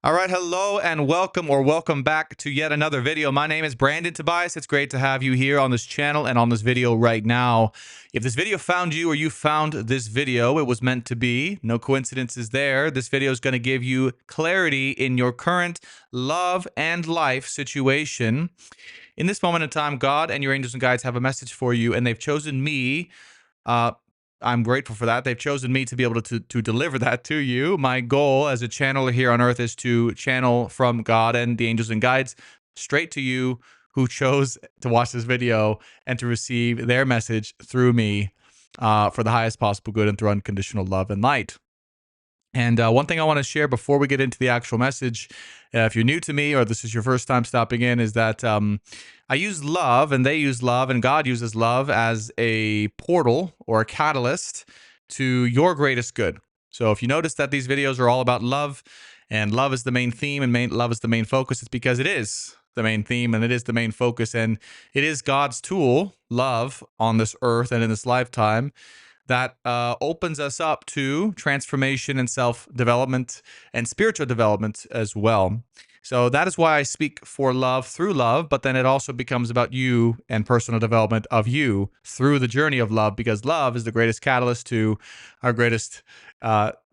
All right, hello and welcome back to yet another video. My name is Brandon Tobias. It's great to have you here on this channel and on this video right now. If this video found you or you found this video, it was meant to be. No coincidences there. This video is going to give you clarity in your current love and life situation. In this moment in time, God and your angels and guides have a message for you, and they've chosen me. I'm grateful for that. They've chosen me to be able to deliver that to you. My goal as a channeler here on earth is to channel from God and the angels and guides straight to you who chose to watch this video and to receive their message through me for the highest possible good and through unconditional love and light. And one thing I want to share before we get into the actual message, if you're new to me or this is your first time stopping in, is that I use love and they use love and God uses love as a portal or a catalyst to your greatest good. So if you notice that these videos are all about love and love is the main theme and love is the main focus, it's because it is the main theme and it is the main focus and it is God's tool, love, on this earth and in this lifetime that opens us up to transformation and self-development and spiritual development as well. So that is why I speak for love through love, but then it also becomes about you and personal development of you through the journey of love, because love is the greatest catalyst to our greatest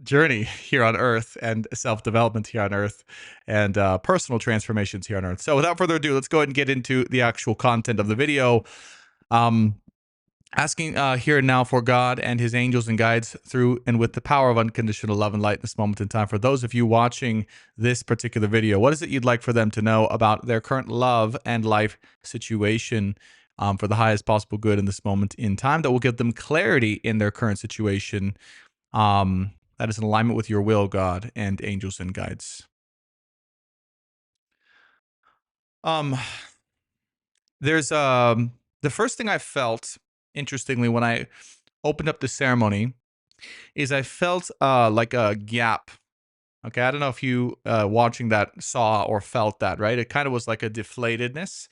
journey here on earth and self-development here on earth and personal transformations here on earth. So without further ado, let's go ahead and get into the actual content of the video. Asking here and now for God and his angels and guides through and with the power of unconditional love and light in this moment in time. For those of you watching this particular video, what is it you'd like for them to know about their current love and life situation for the highest possible good in this moment in time that will give them clarity in their current situation that is in alignment with your will, God, and angels and guides? There's the first thing I felt, interestingly, when I opened up the ceremony, is I felt like a gap. Okay, I don't know if you watching that saw or felt that, right? It kind of was like a deflatedness.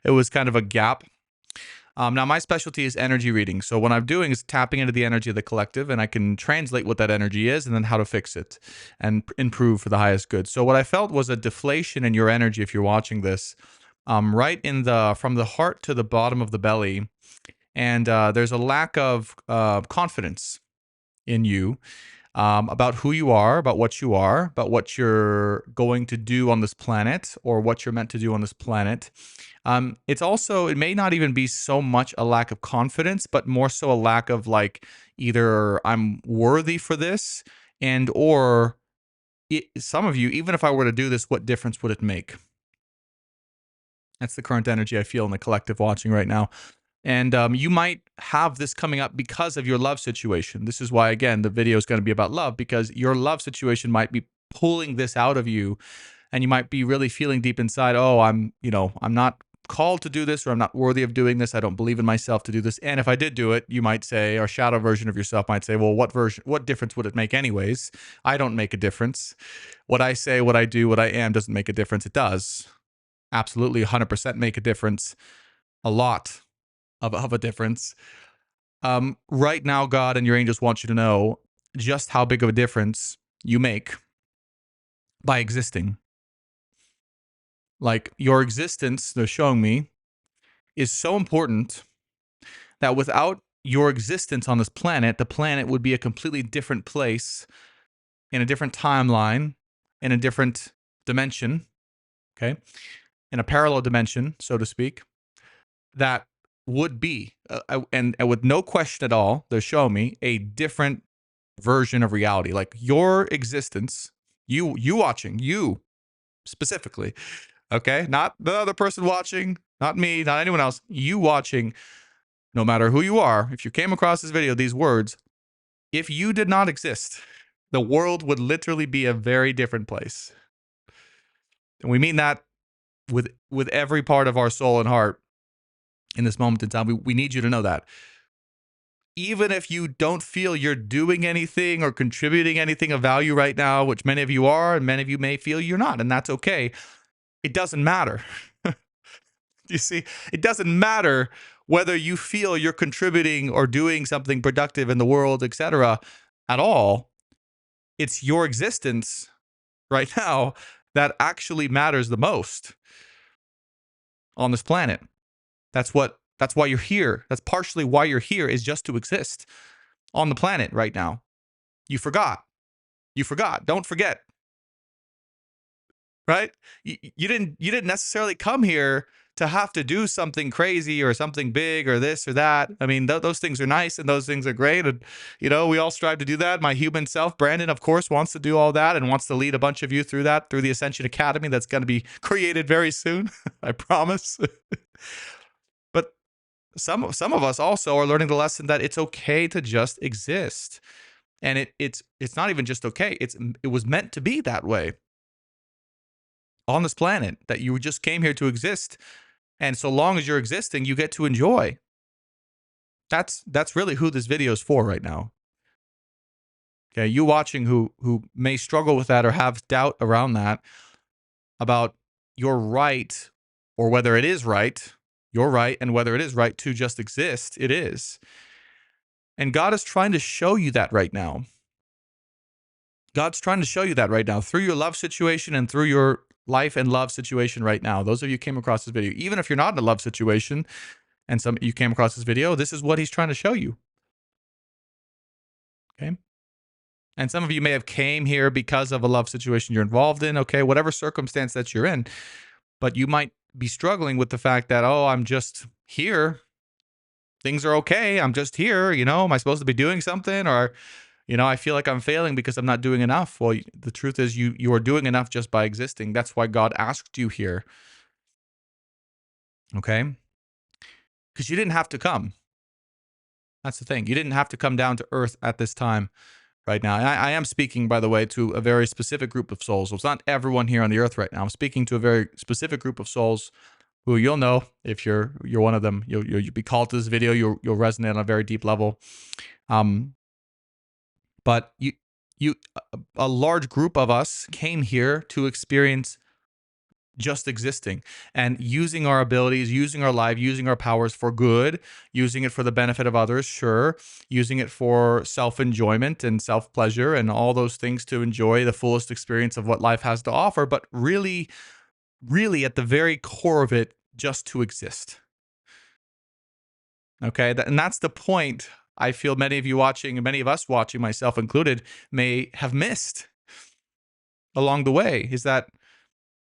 It was kind of a gap. Now, my specialty is energy reading. So what I'm doing is tapping into the energy of the collective, and I can translate what that energy is and then how to fix it and improve for the highest good. So what I felt was a deflation in your energy if you're watching this, right in from the heart to the bottom of the belly. And there's a lack of confidence in you about who you are, about what you're going to do on this planet or what you're meant to do on this planet. It's also, it may not even be so much a lack of confidence, but more so a lack of like either I'm worthy for this and or some of you, even if I were to do this, what difference would it make? That's the current energy I feel in the collective watching right now. And you might have this coming up because of your love situation. This is why, again, the video is going to be about love, because your love situation might be pulling this out of you. And you might be really feeling deep inside, oh, I'm not called to do this, or I'm not worthy of doing this. I don't believe in myself to do this. And if I did do it, you might say, or shadow version of yourself might say, well, what difference would it make anyways? I don't make a difference. What I say, what I do, what I am doesn't make a difference. It does. Absolutely 100% make a difference. A lot of a difference. Right now, God and your angels want you to know just how big of a difference you make by existing. Like, your existence, they're showing me, is so important that without your existence on this planet, the planet would be a completely different place, in a different timeline, in a different dimension, okay? In a parallel dimension, so to speak, that would be, and with no question at all, they're showing me a different version of reality. Like your existence, you watching, you specifically, okay? Not the other person watching, not me, not anyone else. You watching, no matter who you are, if you came across this video, these words, if you did not exist, the world would literally be a very different place. And we mean that with every part of our soul and heart. In this moment in time, we need you to know that. Even if you don't feel you're doing anything or contributing anything of value right now, which many of you are, and many of you may feel you're not, and that's okay, it doesn't matter. You see, it doesn't matter whether you feel you're contributing or doing something productive in the world, etc., at all. It's your existence right now that actually matters the most on this planet. That's why you're here. That's partially why you're here, is just to exist on the planet right now. You forgot. You forgot. Don't forget. Right? You didn't necessarily come here to have to do something crazy or something big or this or that. I mean, those things are nice and those things are great. And, we all strive to do that. My human self, Brandon, of course, wants to do all that and wants to lead a bunch of you through that, through the Ascension Academy that's going to be created very soon. I promise. But some of us also are learning the lesson that it's okay to just exist. And it's not even just okay. It was meant to be that way on this planet, that you just came here to exist. And so long as you're existing, you get to enjoy. That's really who this video is for right now. Okay, you watching who may struggle with that or have doubt around that, about your right, or whether it is right, your right, and whether it is right to just exist, it is. And God is trying to show you that right now. God's trying to show you that right now through your love situation and through your life and love situation right now. Those of you who came across this video, even if you're not in a love situation and some you came across this video, this is what he's trying to show you. Okay? And some of you may have came here because of a love situation you're involved in, okay, whatever circumstance that you're in, but you might be struggling with the fact that, oh, I'm just here. Things are okay. I'm just here, am I supposed to be doing something? Or, I feel like I'm failing because I'm not doing enough. Well, the truth is you are doing enough just by existing. That's why God asked you here. Okay? Because you didn't have to come. That's the thing. You didn't have to come down to earth at this time right now. And I am speaking, by the way, to a very specific group of souls. So it's not everyone here on the earth right now. I'm speaking to a very specific group of souls who you'll know, if you're one of them. You'll be called to this video. You'll resonate on a very deep level. But a large group of us came here to experience just existing and using our abilities, using our life, using our powers for good, using it for the benefit of others, sure, using it for self-enjoyment and self-pleasure and all those things to enjoy the fullest experience of what life has to offer, but really, really at the very core of it, just to exist. Okay, and that's the point I feel many of you watching, and many of us watching, myself included, may have missed along the way, is that,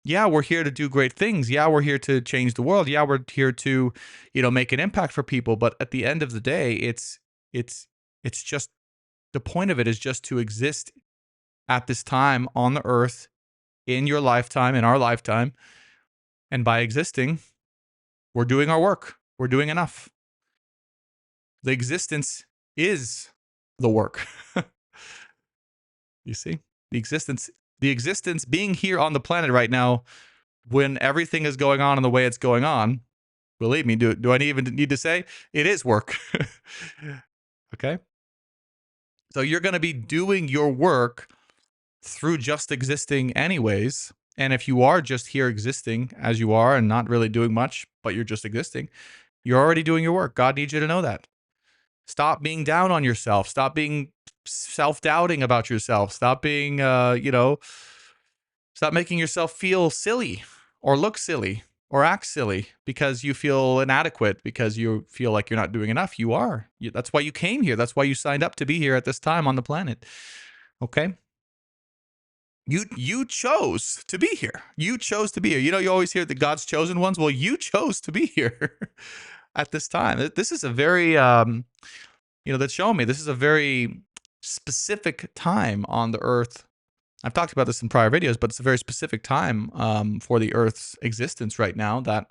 yeah, we're here to do great things. Yeah, we're here to change the world. Yeah, we're here to, make an impact for people. But at the end of the day, it's just, the point of it is just to exist at this time on the earth, in your lifetime, in our lifetime. And by existing, we're doing our work. We're doing enough. The existence is the work. You see? The existence being here on the planet right now, when everything is going on in the way it's going on, believe me, do I even need to say? It is work. Okay? So you're going to be doing your work through just existing anyways. And if you are just here existing as you are and not really doing much, but you're just existing, you're already doing your work. God needs you to know that. Stop being down on yourself. Stop being self-doubting about yourself. Stop being, stop making yourself feel silly or look silly or act silly because you feel inadequate, because you feel like you're not doing enough. You are. That's why you came here. That's why you signed up to be here at this time on the planet. Okay? You chose to be here. You chose to be here. You always hear the God's chosen ones. Well, you chose to be here at this time. This is a very, that's showing me this is a very specific time on the earth. I've talked about this in prior videos, but it's a very specific time for the earth's existence right now, that,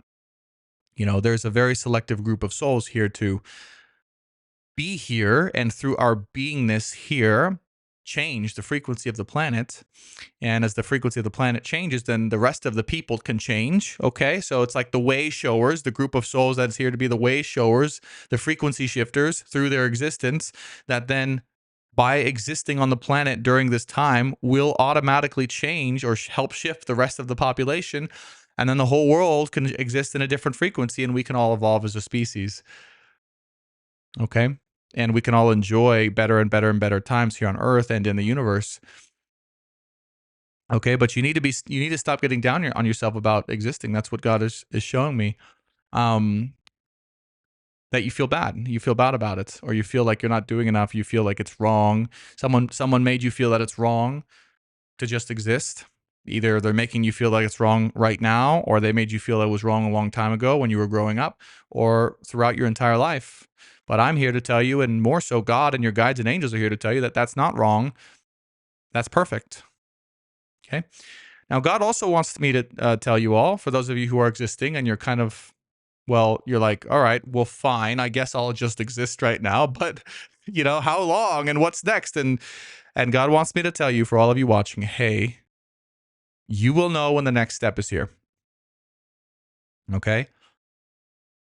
there's a very selective group of souls here to be here, and through our beingness here, change the frequency of the planet. And as the frequency of the planet changes, then the rest of the people can change. Okay, so it's like the way showers, the group of souls that's here to be the way showers, the frequency shifters through their existence, that then by existing on the planet during this time will automatically change or help shift the rest of the population. And then the whole world can exist in a different frequency, and we can all evolve as a species. Okay? And we can all enjoy better and better and better times here on Earth and in the universe. Okay, but you need to stop getting down on yourself about existing. That's what God is showing me. Um, that you feel bad. You feel bad about it, or you feel like you're not doing enough. You feel like it's wrong. Someone made you feel that it's wrong to just exist. Either they're making you feel like it's wrong right now, or they made you feel it was wrong a long time ago when you were growing up, or throughout your entire life. But I'm here to tell you, and more so, God and your guides and angels are here to tell you that that's not wrong. That's perfect. Okay. Now, God also wants me to tell you all, for those of you who are existing and you're kind of, well, you're like, all right, well, fine. I guess I'll just exist right now. But, how long and what's next? And God wants me to tell you, for all of you watching, hey, you will know when the next step is here. Okay.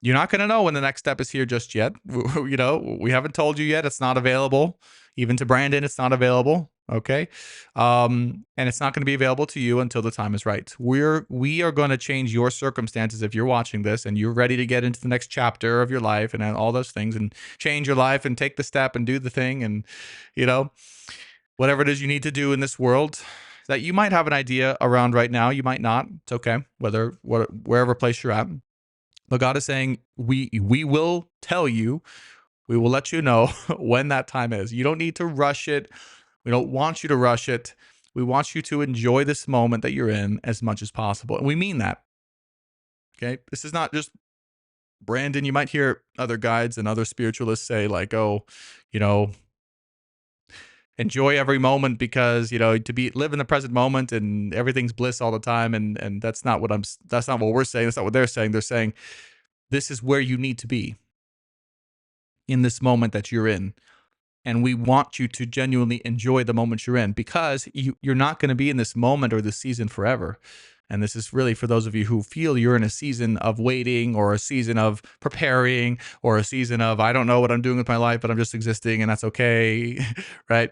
You're not going to know when the next step is here just yet. We haven't told you yet. It's not available. Even to Brandon, it's not available. Okay. And it's not going to be available to you until the time is right. We are going to change your circumstances if you're watching this and you're ready to get into the next chapter of your life and all those things and change your life and take the step and do the thing and, you know, whatever it is you need to do in this world that you might have an idea around right now. You might not. It's okay. Wherever place you're at. But God is saying, we will tell you, we will let you know when that time is. You don't need to rush it. We don't want you to rush it. We want you to enjoy this moment that you're in as much as possible. And we mean that. Okay. This is not just Brandon. You might hear other guides and other spiritualists say, like, oh, you know, enjoy every moment because, live in the present moment and everything's bliss all the time. And that's not that's not what we're saying. That's not what they're saying. They're saying this is where you need to be in this moment that you're in. And we want you to genuinely enjoy the moment you're in because you're not going to be in this moment or this season forever. And this is really for those of you who feel you're in a season of waiting or a season of preparing or a season of, I don't know what I'm doing with my life, but I'm just existing and that's okay. Right.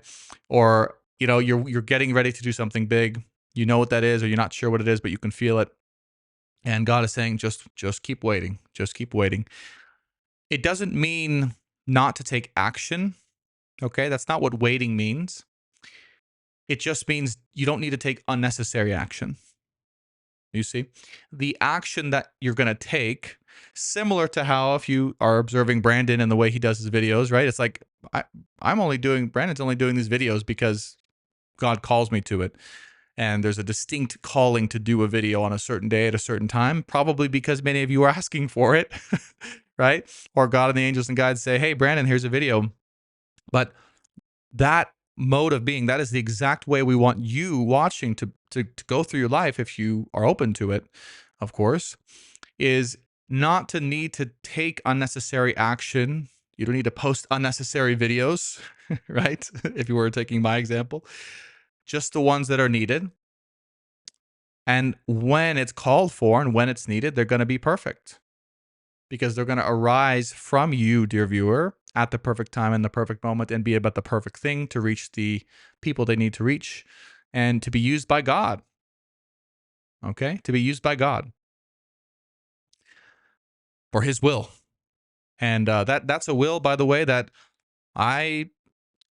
Or, you're getting ready to do something big. You know what that is, or you're not sure what it is, but you can feel it. And God is saying, just keep waiting. Just keep waiting. It doesn't mean not to take action. Okay, that's not what waiting means. It just means you don't need to take unnecessary action. You see, the action that you're going to take, similar to how if you are observing Brandon and the way he does his videos, right? It's like Brandon's only doing these videos because God calls me to it. And there's a distinct calling to do a video on a certain day at a certain time, probably because many of you are asking for it, right? Or God and the angels and guides say, hey, Brandon, here's a video. But that mode of being, that is the exact way we want you watching to go through your life, if you are open to it, of course, is not to need to take unnecessary action. You don't need to post unnecessary videos, right? If you were taking my example, just the ones that are needed. And when it's called for and when it's needed, they're going to be perfect because they're going to arise from you, dear viewer, at the perfect time and the perfect moment and be about the perfect thing to reach the people they need to reach and to be used by God. Okay? To be used by God for his will. And that's a will, by the way, that I'm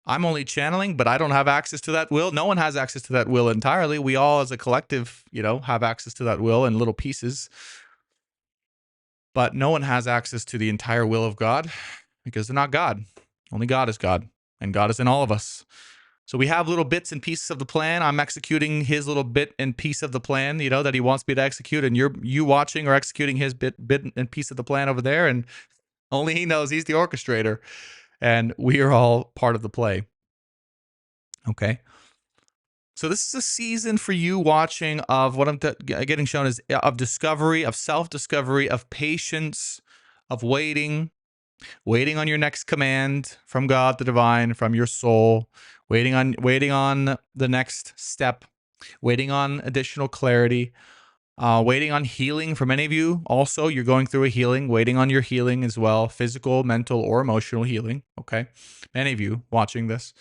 only channeling, but I don't have access to that will. No one has access to that will entirely. We all as a collective, have access to that will in little pieces. But no one has access to the entire will of God because they're not God. Only God is God, and God is in all of us. So we have little bits and pieces of the plan. I'm executing his little bit and piece of the plan, that he wants me to execute, and you watching or executing his bit and piece of the plan over there, and only he knows. He's the orchestrator, and we are all part of the play. Okay. So this is a season for you watching of what I'm getting shown is of discovery, of self-discovery, of patience, of waiting on your next command from God the divine, from your soul, waiting on the next step, waiting on additional clarity, waiting on healing. For many of you also, you're going through a healing, waiting on your healing as well, physical, mental, or emotional healing. Okay. Many of you watching this.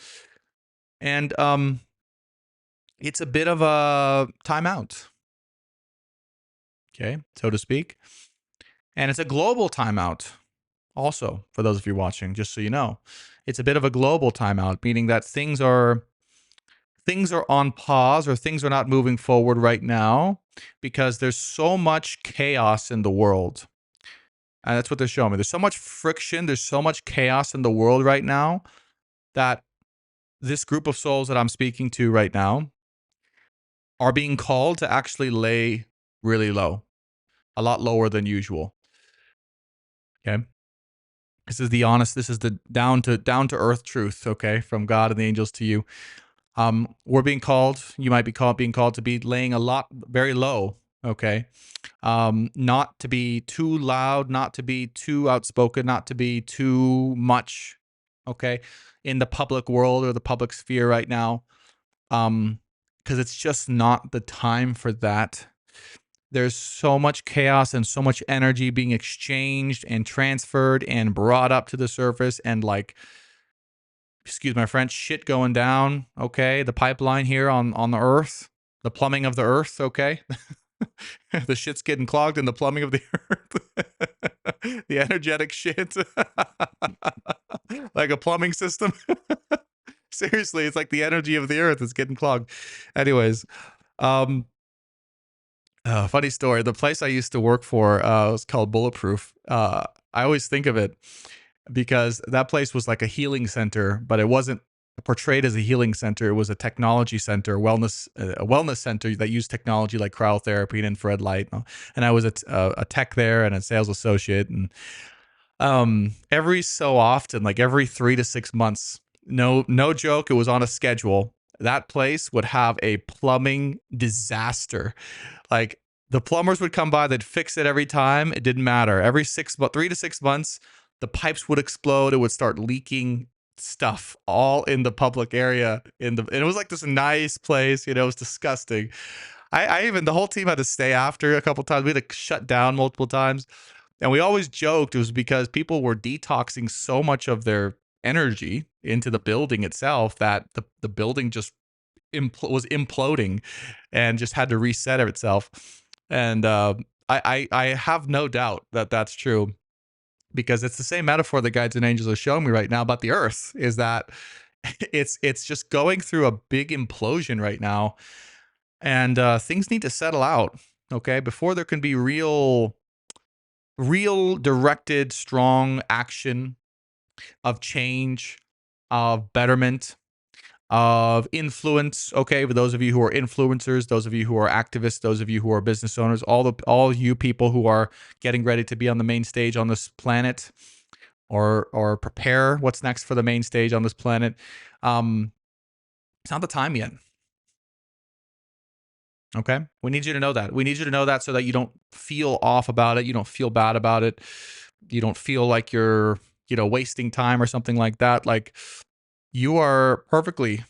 And it's a bit of a timeout. Okay, so to speak. And it's a global timeout. Also, for those of you watching, just so you know, it's a bit of a global timeout, meaning that things are things are on pause or things are not moving forward right now because there's so much chaos in the world. And that's what they're showing me. There's so much friction, there's so much chaos in the world right now that this group of souls that I'm speaking to right now are being called to actually lay really low, a lot lower than usual. Okay. This is the honest, this is the down to earth truth, okay, from God and the angels to you. We're being called, you might be being called to be laying a lot very low, okay? Not to be too loud, not to be too outspoken, not to be too much, okay, in the public world or the public sphere right now. Because it's just not the time for that. There's so much chaos and so much energy being exchanged and transferred and brought up to the surface, and like, excuse my French, shit going down, okay? The pipeline here on the earth, the plumbing of the earth, okay? The shit's getting clogged in the plumbing of the earth. The energetic shit. Like a plumbing system. Seriously, it's like the energy of the earth is getting clogged. Anyways, funny story. The place I used to work for was called Bulletproof. I always think of it because that place was like a healing center, but it wasn't portrayed as a healing center. It was a technology center, a wellness center that used technology like cryotherapy and infrared light. And I was a tech there and a sales associate. And every so often, like every 3 to 6 months, no joke, it was on a schedule. That place would have a plumbing disaster. Like the plumbers would come by, they'd fix it every time. It didn't matter. Every 3 to 6 months, the pipes would explode. It would start leaking stuff all in the public area. And it was like this nice place. It was disgusting. I even, the whole team had to stay after a couple times. We had to shut down multiple times. And we always joked it was because people were detoxing so much of their energy into the building itself that the building just was imploding and just had to reset itself. And I have no doubt that that's true, because it's the same metaphor the guides and angels are showing me right now about the earth, is that it's just going through a big implosion right now, and things need to settle out, okay, before there can be real directed strong action of change, of betterment, of influence. Okay, for those of you who are influencers, those of you who are activists, those of you who are business owners, all you people who are getting ready to be on the main stage on this planet, or prepare what's next for the main stage on this planet. It's not the time yet. Okay, we need you to know that. We need you to know that so that you don't feel off about it. You don't feel bad about it. You don't feel like you're wasting time or something like that. Like, you are perfectly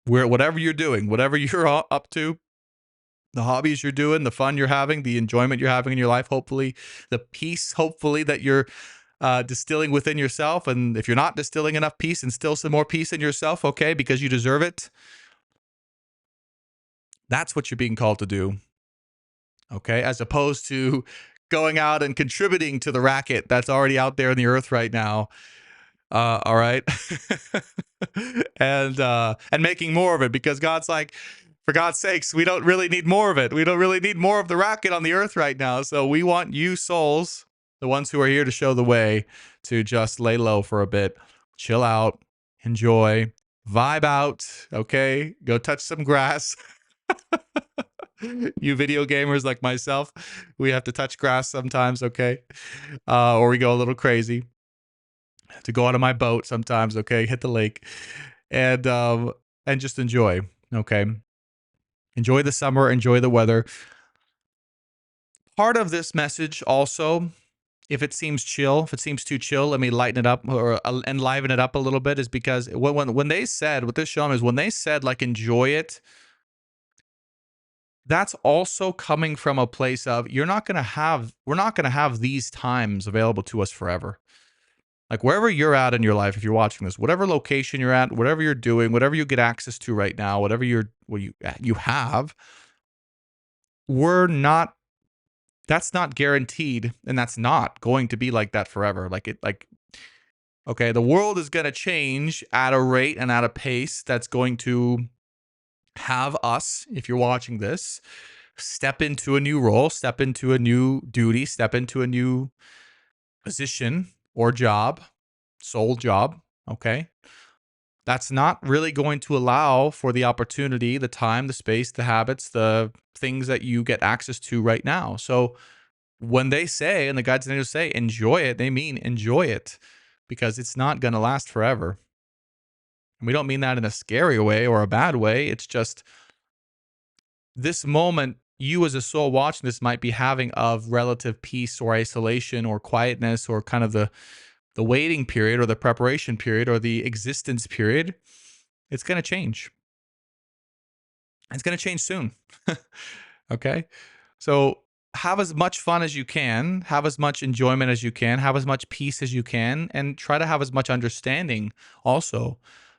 where, whatever you're doing, whatever you're up to, the hobbies you're doing, the fun you're having, the enjoyment you're having in your life, hopefully, the peace, hopefully, that you're distilling within yourself. And if you're not distilling enough peace, instill some more peace in yourself, okay, because you deserve it. That's what you're being called to do, okay, as opposed to going out and contributing to the racket that's already out there in the earth right now. All right. And making more of it, because God's like, for God's sakes, we don't really need more of it. We don't really need more of the racket on the earth right now. So we want you souls, the ones who are here to show the way, to just lay low for a bit, chill out, enjoy, vibe out, okay? Go touch some grass. You video gamers like myself, we have to touch grass sometimes, okay? Or we go a little crazy. To go out of my boat sometimes, okay? Hit the lake, and just enjoy, okay? Enjoy the summer, enjoy the weather. Part of this message also, if it seems chill, if it seems too chill, let me lighten it up or enliven it up a little bit, is because when they said, what this showing is, when they said like enjoy it, that's also coming from a place of we're not going to have these times available to us forever. Like, wherever you're at in your life, if you're watching this, whatever location you're at, whatever you're doing, whatever you get access to right now, whatever you have, we're not that's not guaranteed, and that's not going to be like that forever. Okay, the world is going to change at a rate and at a pace that's going to have us, if you're watching this, step into a new role, step into a new duty, step into a new position or job, soul job. Okay. That's not really going to allow for the opportunity, the time, the space, the habits, the things that you get access to right now. So when they say, and the guides and angels say, enjoy it, they mean enjoy it, because it's not going to last forever. And we don't mean that in a scary way or a bad way. It's just this moment you as a soul watching this might be having of relative peace or isolation or quietness or kind of the waiting period or the preparation period or the existence period. It's going to change. It's going to change soon. Okay. So have as much fun as you can, have as much enjoyment as you can, have as much peace as you can, and try to have as much understanding also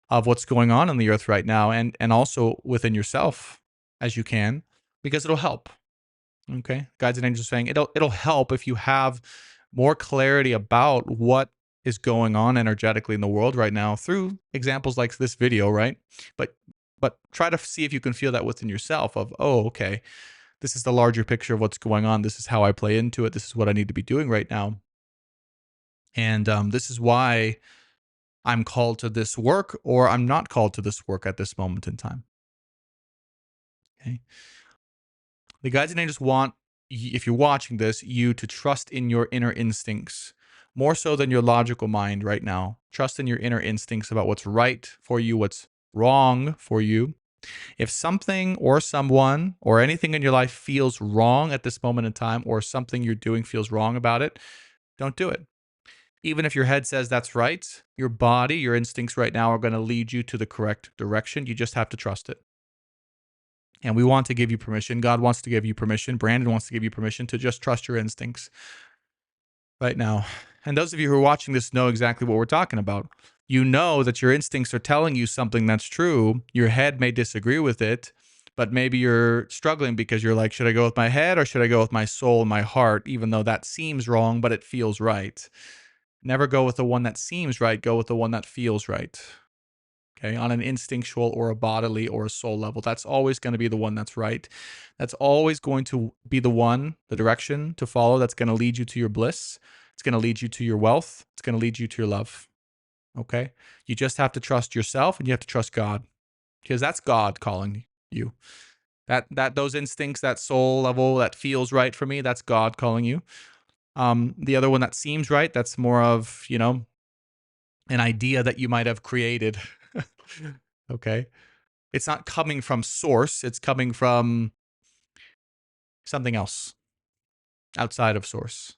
of what's going on the earth right now, and also within yourself as you can, because it'll help. Okay. Guides and angels are saying it'll help if you have more clarity about what is going on energetically in the world right now through examples like this video, right? But try to see if you can feel that within yourself of, oh, okay, this is the larger picture of what's going on. This is how I play into it. This is what I need to be doing right now. And this is why I'm called to this work, or I'm not called to this work at this moment in time. Okay. The guides and angels want, if you're watching this, you to trust in your inner instincts more so than your logical mind right now. Trust in your inner instincts about what's right for you, what's wrong for you. If something or someone or anything in your life feels wrong at this moment in time, or something you're doing feels wrong about it, don't do it. Even if your head says that's right, your body, your instincts right now are going to lead you to the correct direction. You just have to trust it. And we want to give you permission. God wants to give you permission. Brandon wants to give you permission to just trust your instincts right now. And those of you who are watching this know exactly what we're talking about. You know that your instincts are telling you something that's true. Your head may disagree with it, but maybe you're struggling because you're like, should I go with my head or should I go with my soul and my heart? Even though that seems wrong, but it feels right. Never go with the one that seems right. Go with the one that feels right. Okay, on an instinctual or a bodily or a soul level. That's always going to be the one that's right. That's always going to be the one, the direction to follow that's going to lead you to your bliss. It's going to lead you to your wealth. It's going to lead you to your love. Okay? You just have to trust yourself and you have to trust God, because that's God calling you. That those instincts, that soul level that feels right for me, that's God calling you. The other one that seems right, that's more of, an idea that you might have created. Okay? It's not coming from source, it's coming from something else outside of source.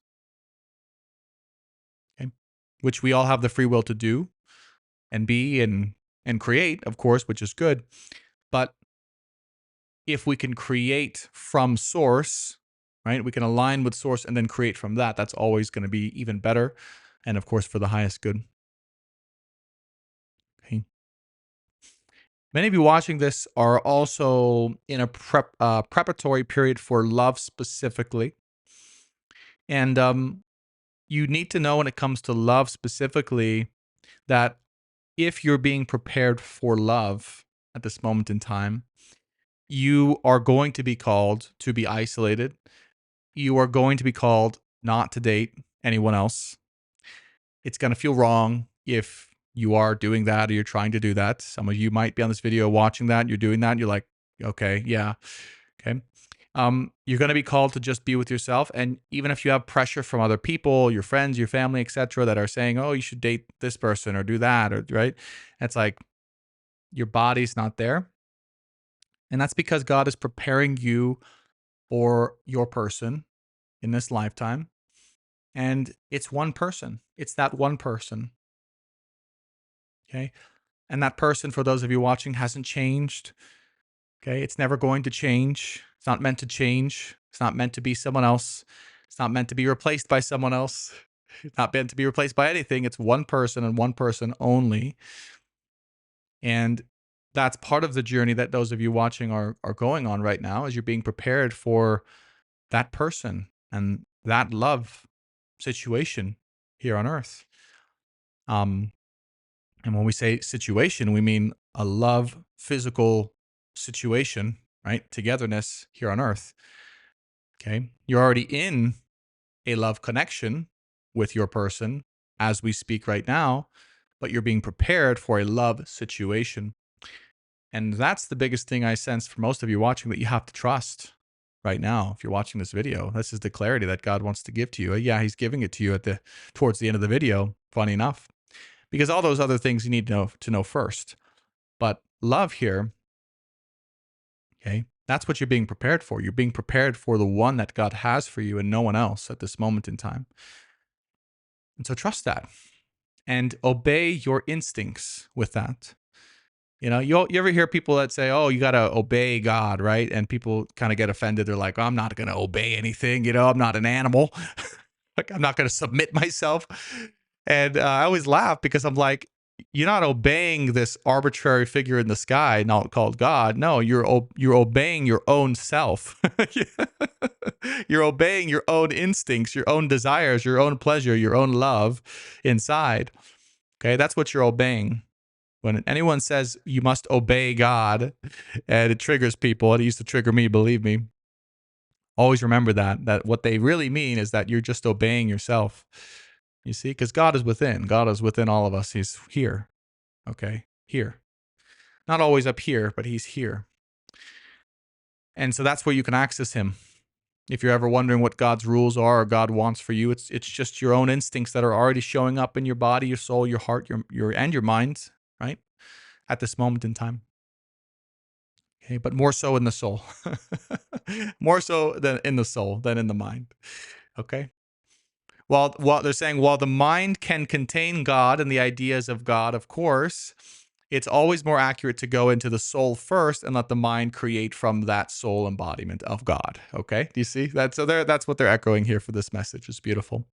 Okay? Which we all have the free will to do and be and create, of course, which is good. But if we can create from source, right? We can align with source and then create from that. That's always going to be even better, and of course for the highest good. Okay. Many of you watching this are also in a preparatory period for love specifically. And you need to know when it comes to love specifically that if you're being prepared for love at this moment in time, you are going to be called to be isolated. You are going to be called not to date anyone else. It's going to feel wrong if you are doing that or you're trying to do that. Some of you might be on this video watching that, you're doing that, and you're like, okay, yeah, okay. You're going to be called to just be with yourself. And even if you have pressure from other people, your friends, your family, etc., that are saying, oh, you should date this person or do that, or right, it's like your body's not there. And that's because God is preparing you for your person in this lifetime. And it's one person. It's that one person. Okay. And that person, for those of you watching, hasn't changed. Okay. It's never going to change. It's not meant to change. It's not meant to be someone else. It's not meant to be replaced by someone else. It's not meant to be replaced by anything. It's one person and one person only. And that's part of the journey that those of you watching are going on right now, as you're being prepared for that person and that love situation here on earth. Um, and when we say situation, we mean a love physical situation, right? Togetherness here on earth. Okay. You're already in a love connection with your person as we speak right now, but you're being prepared for a love situation. And that's the biggest thing I sense for most of you watching, that you have to trust right now. If you're watching this video, this is the clarity that God wants to give to you. Yeah, he's giving it to you towards the end of the video, funny enough, because all those other things you need to know first. But love here, okay, that's what you're being prepared for. You're being prepared for the one that God has for you and no one else at this moment in time. And so trust that and obey your instincts with that. You know, you ever hear people that say, "Oh, you got to obey God," right? And people kind of get offended. They're like, "Oh, I'm not going to obey anything. You know, I'm not an animal. Like, I'm not going to submit myself." And I always laugh because I'm like, you're not obeying this arbitrary figure in the sky, not called God. No, you're obeying your own self. You're obeying your own instincts, your own desires, your own pleasure, your own love inside. Okay, that's what you're obeying. When anyone says you must obey God, and it triggers people, it used to trigger me, believe me. Always remember that what they really mean is that you're just obeying yourself. You see, because God is within. God is within all of us. He's here. Okay, here. Not always up here, but he's here. And so that's where you can access him. If you're ever wondering what God's rules are or God wants for you, it's just your own instincts that are already showing up in your body, your soul, your heart, and your mind, right? At this moment in time. Okay, but more so in the soul. More so than in the soul than in the mind. Okay? While they're saying, while the mind can contain God and the ideas of God, of course, it's always more accurate to go into the soul first and let the mind create from that soul embodiment of God. Okay? Do you see? That's what they're echoing here for this message. It's beautiful.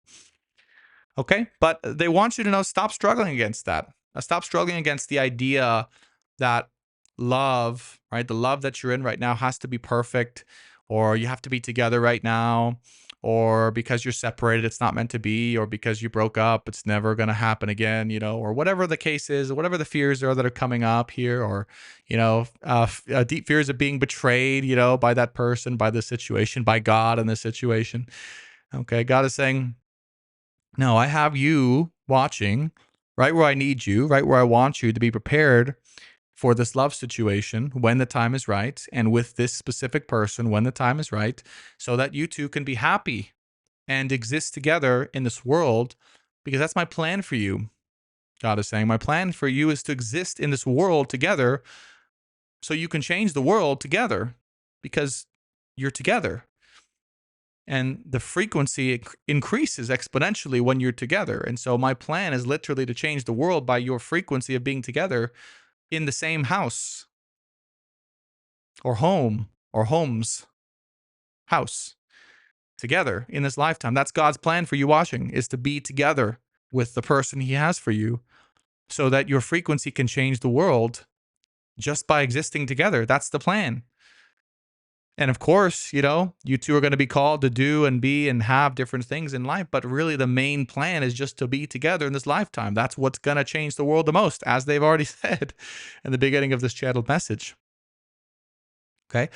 Okay? But they want you to know, stop struggling against that. Stop struggling against the idea that love, right? The love that you're in right now has to be perfect, or you have to be together right now, or because you're separated, it's not meant to be, or because you broke up, it's never going to happen again, you know, or whatever the case is, or whatever the fears are that are coming up here, or, you know, deep fears of being betrayed, you know, by that person, by the situation, by God in this situation. Okay. God is saying, no, I have you watching right where I need you, right where I want you to be prepared for this love situation when the time is right, and with this specific person when the time is right, so that you two can be happy and exist together in this world, because that's my plan for you. God is saying, my plan for you is to exist in this world together so you can change the world together, because you're together. And the frequency increases exponentially when you're together. And so my plan is literally to change the world by your frequency of being together in the same house or home or homes, house, together in this lifetime. That's God's plan for you watching, is to be together with the person he has for you so that your frequency can change the world just by existing together. That's the plan. And of course, you know, you two are going to be called to do and be and have different things in life. But really, the main plan is just to be together in this lifetime. That's what's going to change the world the most, as they've already said in the beginning of this channeled message. Okay.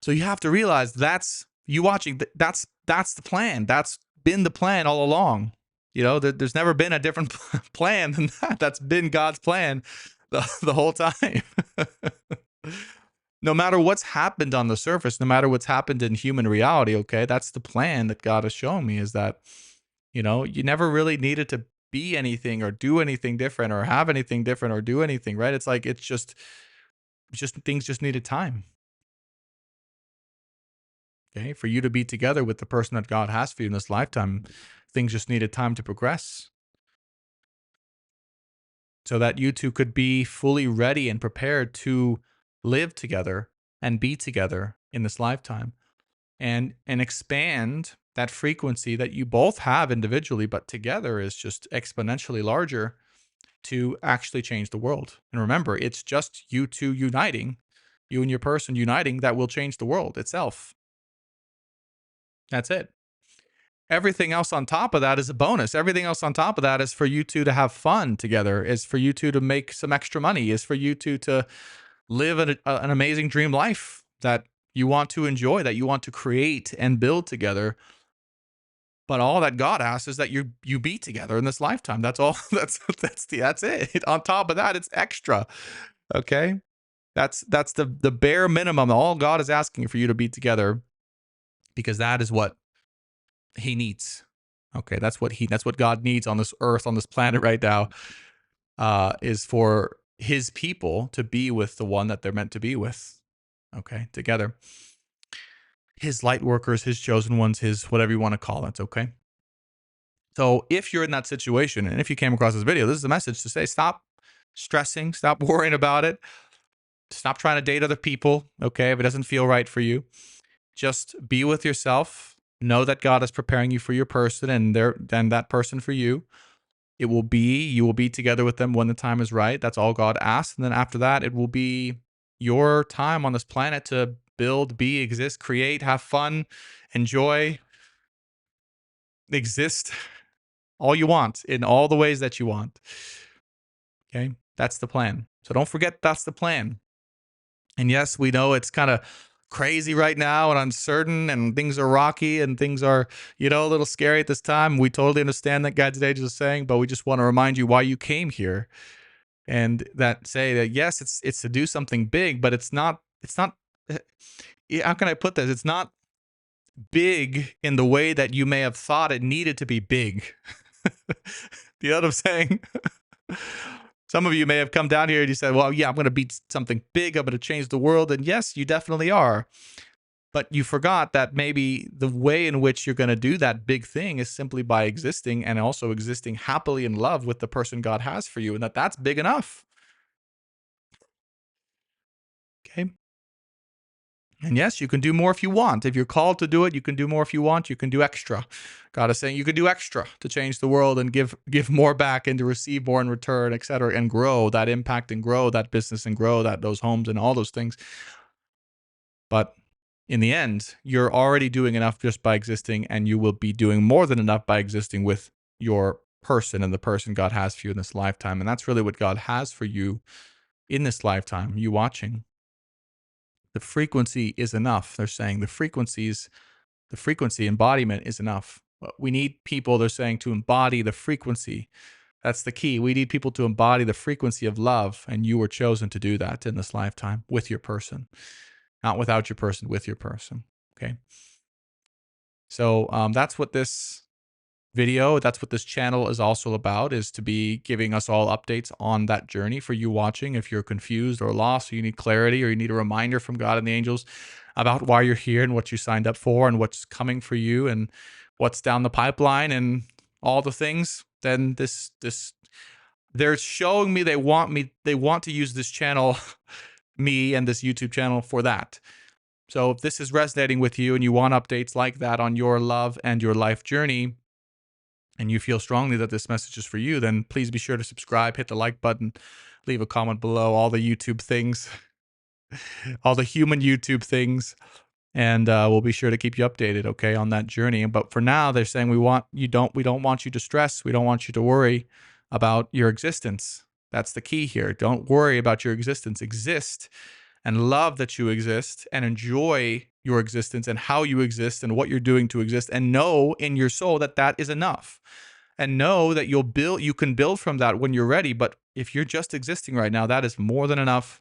So you have to realize that's you watching. That's the plan. That's been the plan all along. You know, there's never been a different plan than that. That's been God's plan the whole time. No matter what's happened on the surface, no matter what's happened in human reality, okay, that's the plan that God has shown me, is that, you know, you never really needed to be anything or do anything different or have anything different or do anything, right? It's like, it's just things just needed time. Okay. For you to be together with the person that God has for you in this lifetime, things just needed time to progress so that you two could be fully ready and prepared to live together and be together in this lifetime, and expand that frequency that you both have individually, but together is just exponentially larger, to actually change the world. And remember, it's just you two uniting, you and your person uniting, that will change the world itself. That's it. Everything else on top of that is a bonus. Everything else on top of that is for you two to have fun together, is for you two to make some extra money, is for you two to live an amazing dream life that you want to enjoy, that you want to create and build together. But all that God asks is that you be together in this lifetime. That's all. That's it. On top of that, it's extra. Okay, that's the bare minimum. All God is asking for you to be together, because that is what He needs. Okay, that's what God needs on this earth, on this planet right now, is for His people to be with the one that they're meant to be with. Okay, together. His light workers, His chosen ones, His whatever you want to call it. Okay. So if you're in that situation, and if you came across this video, this is a message to say, stop stressing, stop worrying about it, stop trying to date other people. Okay, if it doesn't feel right for you, just be with yourself. Know that God is preparing you for your person, and that person for you. You will be together with them when the time is right. That's all God asks. And then after that, it will be your time on this planet to build, be, exist, create, have fun, enjoy, exist all you want in all the ways that you want. Okay. That's the plan. So don't forget that's the plan. And yes, we know it's kind of crazy right now and uncertain, and things are rocky, and things are, a little scary at this time. We totally understand that, Guides and Angels is saying, but we just want to remind you why you came here. And that say that, yes, it's to do something big, but it's not, how can I put this? It's not big in the way that you may have thought it needed to be big. You know what I'm saying? Some of you may have come down here and you said, well, yeah, I'm going to be something big. I'm going to change the world. And yes, you definitely are. But you forgot that maybe the way in which you're going to do that big thing is simply by existing, and also existing happily in love with the person God has for you. And that's big enough. Okay. And yes, you can do more if you want. If you're called to do it, you can do more if you want. You can do extra. God is saying you can do extra to change the world and give more back and to receive more in return, etc., and grow that impact and grow that business and grow those homes and all those things. But in the end, you're already doing enough just by existing, and you will be doing more than enough by existing with your person and the person God has for you in this lifetime. And that's really what God has for you in this lifetime, you watching. The frequency is enough. They're saying the frequency embodiment is enough. We need people, they're saying, to embody the frequency. That's the key. We need people to embody the frequency of love, and you were chosen to do that in this lifetime with your person. Not without your person, with your person. Okay. So that's what this video, that's what this channel is also about, is to be giving us all updates on that journey for you watching. If you're confused or lost, or you need clarity, or you need a reminder from God and the angels about why you're here and what you signed up for and what's coming for you and what's down the pipeline and all the things, then this they're showing me they want to use this channel, me and this YouTube channel, for that. So if this is resonating with you and you want updates like that on your love and your life journey, and you feel strongly that this message is for you, then please be sure to subscribe, hit the like button, leave a comment below, all the YouTube things, all the human YouTube things, and we'll be sure to keep you updated, okay, on that journey. But for now, they're saying we don't want you to stress, we don't want you to worry about your existence. That's the key here. Don't worry about your existence. Exist and love that you exist, and enjoy your existence and how you exist and what you're doing to exist, and know in your soul that that is enough, and know that you can build from that when you're ready. But if you're just existing right now, that is more than enough.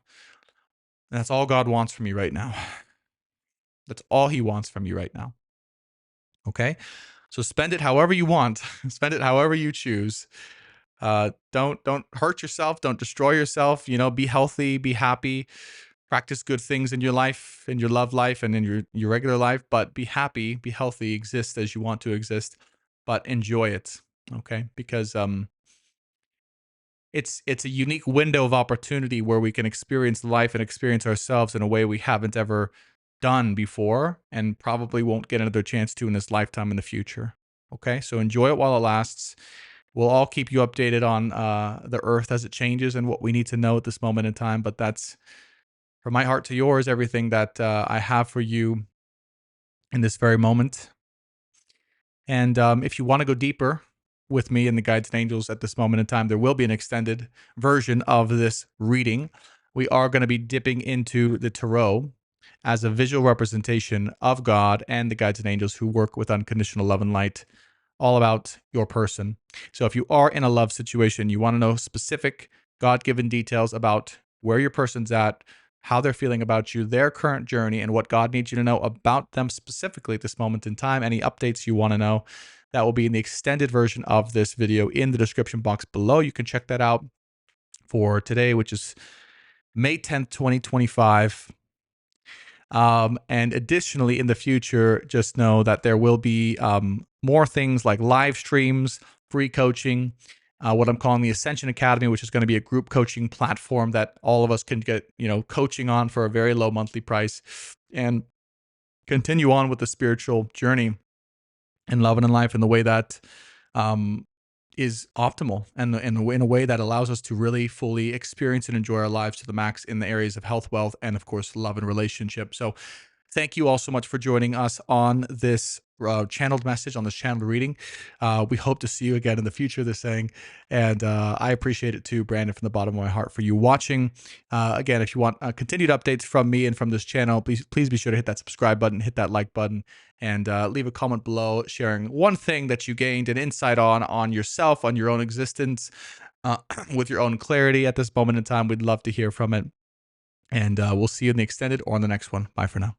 And that's all God wants from you right now. That's all He wants from you right now. Okay? So spend it however you want. Spend it however you choose. Don't hurt yourself. Don't destroy yourself. Be healthy, be happy. Practice good things in your life, in your love life, and in your regular life, but be happy, be healthy, exist as you want to exist, but enjoy it, okay? Because it's a unique window of opportunity where we can experience life and experience ourselves in a way we haven't ever done before, and probably won't get another chance to in this lifetime in the future, okay? So enjoy it while it lasts. We'll all keep you updated on the earth as it changes and what we need to know at this moment in time, but that's, from my heart to yours, everything that I have for you in this very moment. And if you want to go deeper with me and the guides and angels at this moment in time, there will be an extended version of this reading. We are going to be dipping into the tarot as a visual representation of God and the guides and angels who work with unconditional love and light, all about your person. So if you are in a love situation, you want to know specific God-given details about where your person's at, how they're feeling about you, their current journey, and what God needs you to know about them specifically at this moment in time, any updates you want to know, that will be in the extended version of this video in the description box below. You can check that out for today, which is May 10th, 2025. And additionally, in the future, just know that there will be more things like live streams, free coaching, what I'm calling the Ascension Academy, which is going to be a group coaching platform that all of us can get, coaching on for a very low monthly price and continue on with the spiritual journey and love and in life in the way that is optimal and in a way that allows us to really fully experience and enjoy our lives to the max in the areas of health, wealth, and of course, love and relationship. So thank you all so much for joining us on this channeled message, on this channeled reading. We hope to see you again in the future, they're saying. And I appreciate it too, Brandon, from the bottom of my heart for you watching. Again, if you want continued updates from me and from this channel, please be sure to hit that subscribe button, hit that like button, and leave a comment below sharing one thing that you gained an insight on yourself, on your own existence, with your own clarity at this moment in time. We'd love to hear from it. And we'll see you in the extended or on the next one. Bye for now.